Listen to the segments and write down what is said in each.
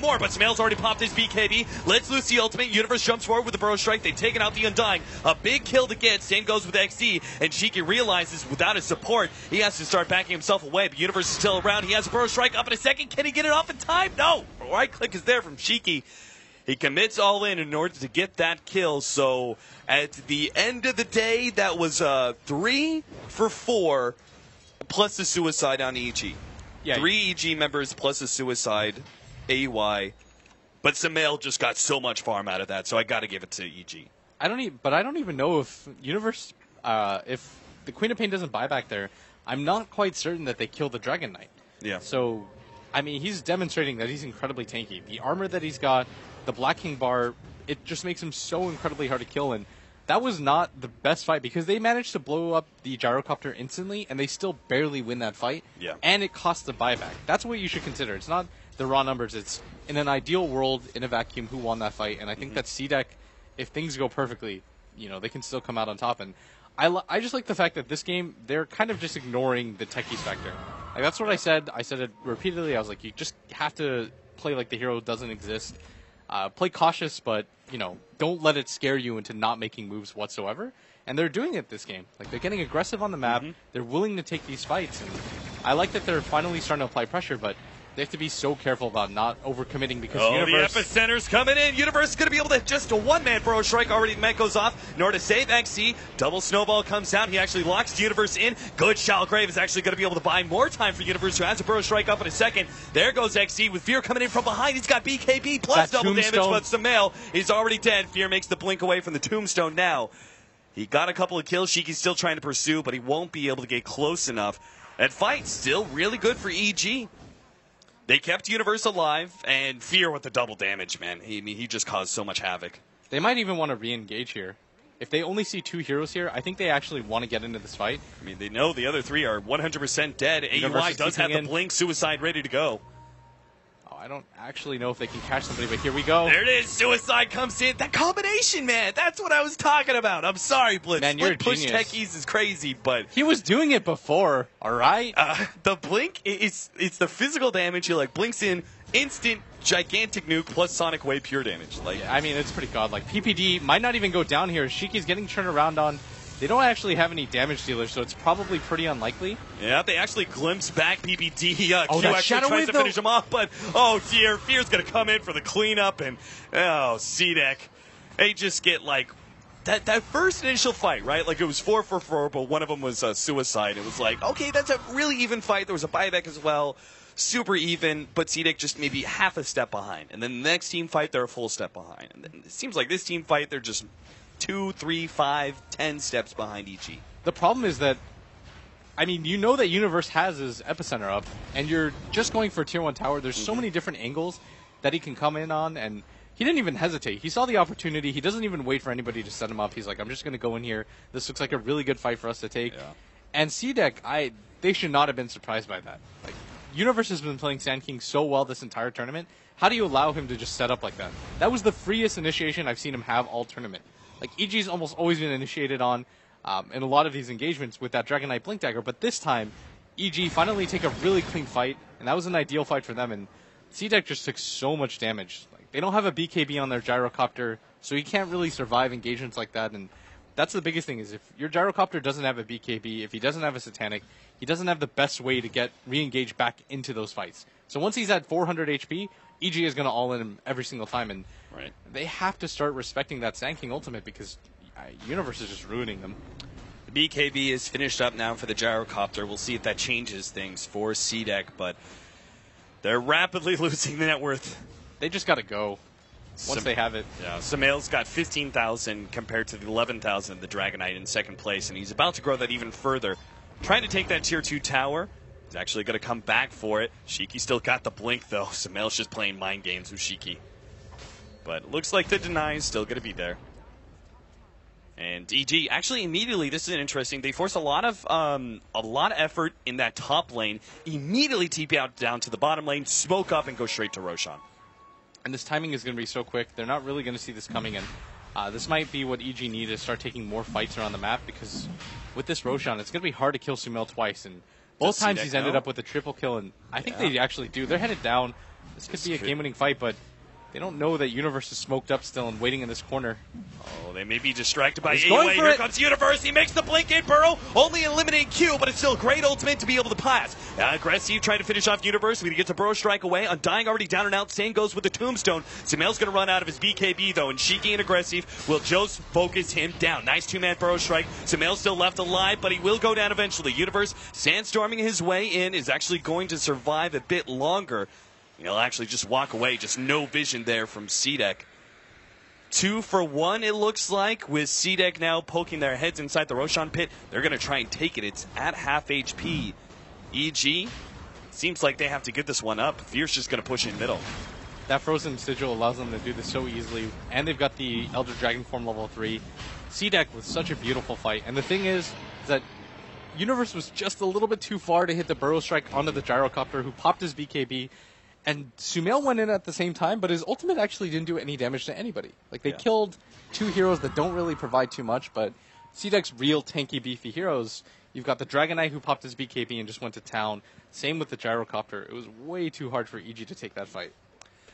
more, but Smail's already popped his BKB. Let's loose the ultimate. Universe jumps forward with the Burrow Strike. They've taken out the Undying. A big kill to get. Same goes with XD. And Shiki realizes without his support, he has to start backing himself away. But Universe is still around. He has a Burrow Strike up in a second. Can he get it off in time? No. Right click is there from Shiki. He commits all in order to get that kill. So at the end of the day, that was 3 for 4 plus the suicide on EG. Yeah, 3 EG members plus a suicide, AY. But Samael just got so much farm out of that, so I got to give it to EG. I don't even know if Universe, if the Queen of Pain doesn't buy back there, I'm not quite certain that they kill the Dragon Knight. Yeah. So, I mean, he's demonstrating that he's incredibly tanky. The armor that he's got, the Black King bar, it just makes him so incredibly hard to kill. And that was not the best fight because they managed to blow up the gyrocopter instantly, and they still barely win that fight. Yeah. And it costs the buyback. That's what you should consider. It's not the raw numbers. It's in an ideal world, in a vacuum, who won that fight. And I think that C-Deck, if things go perfectly, they can still come out on top. And I just like the fact that this game, they're kind of just ignoring the techies factor. Like, that's what I said. I said it repeatedly. I was like, you just have to play like the hero doesn't exist. Play cautious, but, don't let it scare you into not making moves whatsoever. And they're doing it this game. Like, they're getting aggressive on the map. They're willing to take these fights. And I like that they're finally starting to apply pressure, but they have to be so careful about not overcommitting because Universe... the Epicenter's coming in. Universe is going to be able to just a one-man Burrow Strike. Already Met goes off in order to save XC. Double Snowball comes down. He actually locks Universe in. Good Shalgrave is actually going to be able to buy more time for Universe, who has a Burrow Strike up in a second. There goes XC with Fear coming in from behind. He's got BKB plus double damage, but Samael is already dead. Fear makes the blink away from the Tombstone now. He got a couple of kills. Shiki's still trying to pursue, but he won't be able to get close enough. That fight still really good for EG. They kept Universe alive, and Fear with the double damage, man. He just caused so much havoc. They might even want to re-engage here. If they only see 2 heroes here, I think they actually want to get into this fight. I mean, they know the other 3 are 100% dead. AUI does have the blink suicide ready to go. I don't actually know if they can catch somebody, but here we go. There it is. Suicide comes in. That combination, man. That's what I was talking about. I'm sorry, Blitz. Man, you're a push genius. techies is crazy, but... He was doing it before, all right? The blink, it's the physical damage. He, blinks in, instant, gigantic nuke, plus Sonic Wave pure damage. Yeah, I mean, it's pretty godlike. PPD might not even go down here. Shiki's getting turned around on. They don't actually have any damage dealers, so it's probably pretty unlikely. Yeah, they actually glimpse back PPD. Q that actually tries to finish him off, but oh dear, Fear's going to come in for the cleanup, and C-Deck. They just get that first initial fight, right? It was 4 for 4, but one of them was suicide. It was okay, that's a really even fight. There was a buyback as well. Super even, but C-Deck just maybe half a step behind. And then the next team fight, they're a full step behind. And then it seems like this team fight, they're just 2, 3, 5, 10 steps behind EG. The problem is that, that Universe has his Epicenter up, and you're just going for a Tier 1 tower. There's so many different angles that he can come in on, and he didn't even hesitate. He saw the opportunity. He doesn't even wait for anybody to set him up. He's like, I'm just going to go in here. This looks like a really good fight for us to take. Yeah. And C-Deck, they should not have been surprised by that. Universe has been playing Sand King so well this entire tournament. How do you allow him to just set up like that? That was the freest initiation I've seen him have all tournament. EG's almost always been initiated on in a lot of these engagements with that Dragon Knight Blink Dagger, but this time, EG finally take a really clean fight, and that was an ideal fight for them, and C-Deck just took so much damage. They don't have a BKB on their gyrocopter, so he can't really survive engagements like that, and that's the biggest thing, is if your gyrocopter doesn't have a BKB, if he doesn't have a Satanic, he doesn't have the best way to get re-engaged back into those fights. So once he's at 400 HP, EG is going to all-in him every single time, and they have to start respecting that Sand King ultimate because Universe is just ruining them. The BKB is finished up now for the gyrocopter. We'll see if that changes things for C-Deck, but they're rapidly losing the net worth. They just got to go once they have it. Yeah, Samael's got 15,000 compared to the 11,000 of the Dragon Knight in second place, and he's about to grow that even further. Trying to take that Tier 2 tower. He's actually going to come back for it. Shiki still got the blink, though. Samael's just playing mind games with Shiki. But looks like the deny is still going to be there. And EG, actually immediately, this is interesting, they force a lot of effort in that top lane, immediately TP out down to the bottom lane, smoke up, and go straight to Roshan. And this timing is going to be so quick, they're not really going to see this coming in. This might be what EG need to start taking more fights around the map, because with this Roshan, it's going to be hard to kill Sumail twice, and both times he's ended up with a triple kill, and I think they actually do. They're headed down. This could be a game-winning fight, but they don't know that Universe is smoked up still and waiting in this corner. Oh, they may be distracted by AUA. Here comes Universe. He makes the blink in burrow. Only eliminating Q, but it's still a great ultimate to be able to pass. Aggressive trying to finish off Universe. We get to burrow strike away. Undying already down and out. Same goes with the Tombstone. Sumail's going to run out of his BKB, though, and Shiki and Aggressive will just focus him down. Nice two-man burrow strike. Sumail's still left alive, but he will go down eventually. Universe, sandstorming his way in, is actually going to survive a bit longer. He'll actually just walk away. Just no vision there from CDEC. 2 for 1, it looks like, with CDEC now poking their heads inside the Roshan pit. They're going to try and take it. It's at half HP. EG, seems like they have to get this one up. Fierce just going to push in middle. That Frozen Sigil allows them to do this so easily, and they've got the Elder Dragon form level 3. CDEC with such a beautiful fight, and the thing is that Universe was just a little bit too far to hit the burrow strike onto the Gyrocopter, who popped his BKB. And Sumail went in at the same time, but his ultimate actually didn't do any damage to anybody. Like, they killed 2 heroes that don't really provide too much, but CDEC's real tanky, beefy heroes, you've got the Dragon Knight who popped his BKB and just went to town. Same with the Gyrocopter. It was way too hard for EG to take that fight.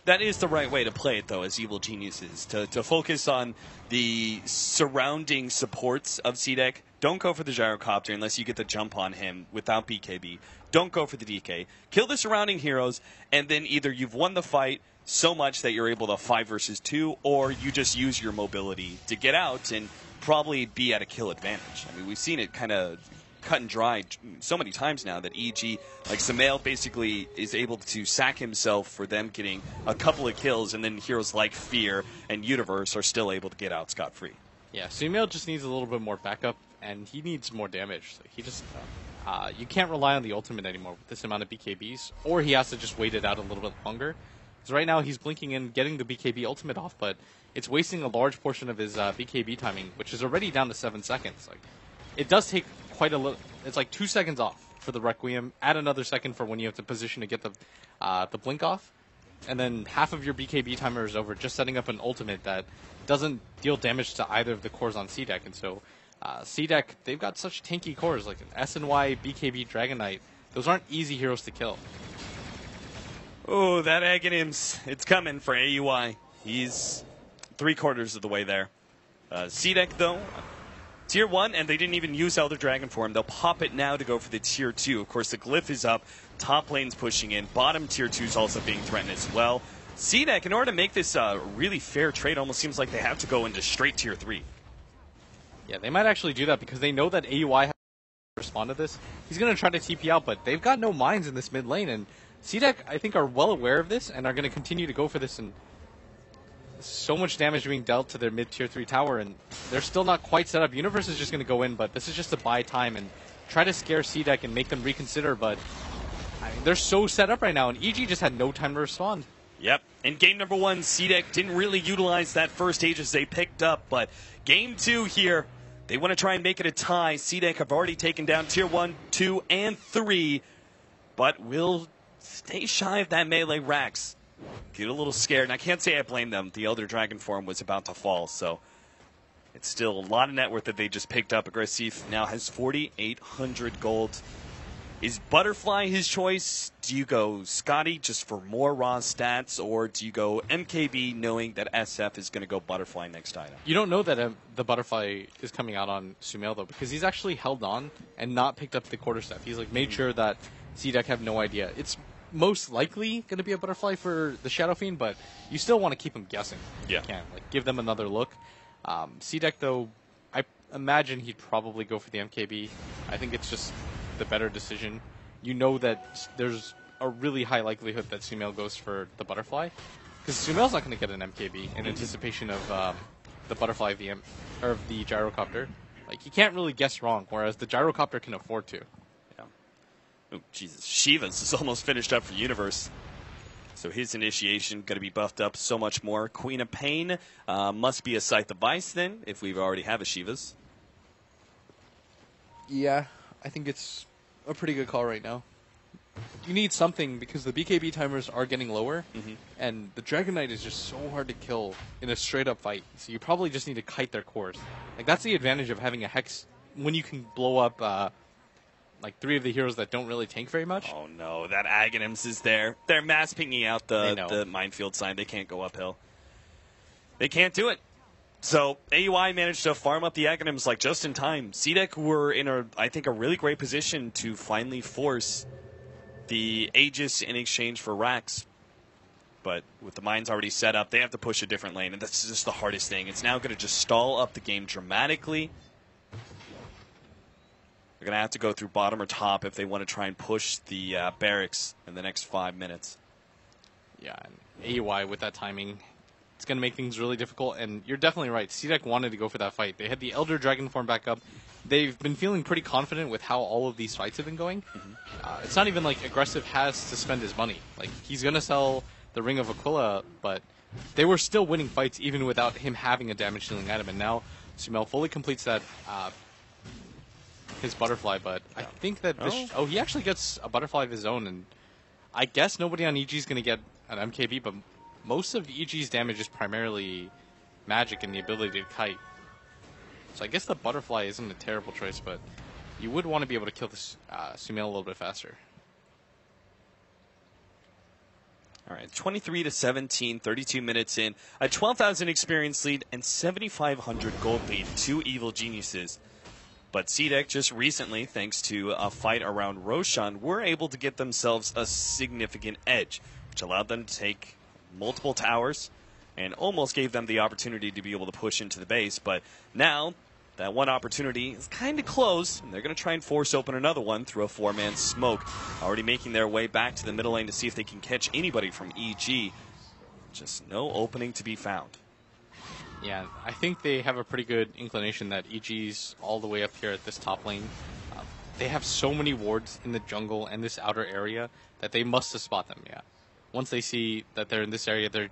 That is the right way to play it, though, as Evil Geniuses, to focus on the surrounding supports of CDEC. Don't go for the Gyrocopter unless you get the jump on him without BKB. Don't go for the DK. Kill the surrounding heroes, and then either you've won the fight so much that you're able to 5 versus 2, or you just use your mobility to get out and probably be at a kill advantage. I mean, we've seen it kind of cut and dry so many times now that EG, like Sumail, basically is able to sack himself for them getting a couple of kills, and then heroes like Fear and Universe are still able to get out scot-free. Yeah, Sumail just needs a little bit more backup, and he needs more damage. Like, he just, you can't rely on the ultimate anymore with this amount of BKBs, or he has to just wait it out a little bit longer. Because right now he's blinking in, getting the BKB ultimate off, but it's wasting a large portion of his BKB timing, which is already down to 7 seconds. Like, it does take quite a little. It's like 2 seconds off for the Requiem. Add another second for when you have to position to get the blink off, and then half of your BKB timer is over just setting up an ultimate that doesn't deal damage to either of the cores on CDEC. And so CDEC, they've got such tanky cores like an SNY, BKB, Dragon Knight. Those aren't easy heroes to kill. Oh, that Aghanims, it's coming for AUI. He's 3/4 of the way there. CDEC, though, Tier 1, and they didn't even use Elder Dragon for him. They'll pop it now to go for the Tier 2. Of course, the Glyph is up. Top lane's pushing in. Bottom Tier 2 is also being threatened as well. CDEC, in order to make this a really fair trade, almost seems like they have to go into straight Tier 3. Yeah, they might actually do that because they know that AUI has to respond to this. He's going to try to TP out, but they've got no mines in this mid lane, and CDEC, I think, are well aware of this and are going to continue to go for this. And so much damage being dealt to their mid-tier 3 tower, and they're still not quite set up. Universe is just going to go in, but this is just to buy time and try to scare CDEC and make them reconsider, but I mean, they're so set up right now, and EG just had no time to respond. Yep. In game number 1, CDEC didn't really utilize that first Aegis they picked up, but game 2 here, they want to try and make it a tie. CDEC have already taken down Tier 1, 2, and 3, but will stay shy of that melee Rax. Get a little scared, and I can't say I blame them. The Elder Dragon form was about to fall, so it's still a lot of net worth that they just picked up. Aggressive now has 4,800 gold. Is Butterfly his choice? Do you go Scotty just for more raw stats, or do you go MKB knowing that SF is going to go Butterfly next item? You don't know that the Butterfly is coming out on Sumail, though, because he's actually held on and not picked up the quarterstaff. He's like made sure that CDEC have no idea. It's most likely going to be a Butterfly for the Shadow Fiend, but you still want to keep them guessing. Yeah. You can. Like, give them another look. CDEC, though, I imagine he'd probably go for the MKB. I think it's just the better decision. You know that there's a really high likelihood that Sumail goes for the Butterfly, because Sumail's not going to get an MKB in anticipation of the Butterfly VM, or the Gyrocopter. Like, you can't really guess wrong, whereas the Gyrocopter can afford to. Oh, Jesus. Shivas is almost finished up for Universe. So his initiation going to be buffed up so much more. Queen of Pain must be a Scythe of Vice then, if we already have a Shivas. Yeah, I think it's a pretty good call right now. You need something because the BKB timers are getting lower, and the Dragon Knight is just so hard to kill in a straight-up fight. So you probably just need to kite their cores. Like, that's the advantage of having a Hex when you can blow up like 3 of the heroes that don't really tank very much. Oh no, that Aghanims is there. They're mass pinging out know. the minefield sign. They can't go uphill. They can't do it. So AUI managed to farm up the Aghanims like just in time. CDEC were in I think a really great position to finally force the Aegis in exchange for Rax. But with the mines already set up, they have to push a different lane, and that's just the hardest thing. It's now going to just stall up the game dramatically. They're going to have to go through bottom or top if they want to try and push the barracks in the next 5 minutes. Yeah, and AUI with that timing, it's going to make things really difficult. And you're definitely right. CDEC wanted to go for that fight. They had the Elder Dragon form back up. They've been feeling pretty confident with how all of these fights have been going. It's not even like Aggressive has to spend his money. Like, he's going to sell the Ring of Aquila, but they were still winning fights even without him having a damage dealing item. And now Sumail fully completes that his butterfly, but I think that this he actually gets a butterfly of his own, and I guess nobody on EG is going to get an MKB, but most of EG's damage is primarily magic and the ability to kite. So I guess the butterfly isn't a terrible choice, but you would want to be able to kill this Sumail a little bit faster. All right, 23-17, 32 minutes in. A 12,000 experience lead and 7,500 gold lead. 2 evil geniuses. But CDEC just recently, thanks to a fight around Roshan, were able to get themselves a significant edge, which allowed them to take multiple towers and almost gave them the opportunity to be able to push into the base. But now that one opportunity is kind of closed, and they're going to try and force open another one through a 4-man smoke. Already making their way back to the middle lane to see if they can catch anybody from EG. Just no opening to be found. Yeah, I think they have a pretty good inclination that EG's all the way up here at this top lane. They have so many wards in the jungle and this outer area that they must spot them, yeah. Once they see that they're in this area, they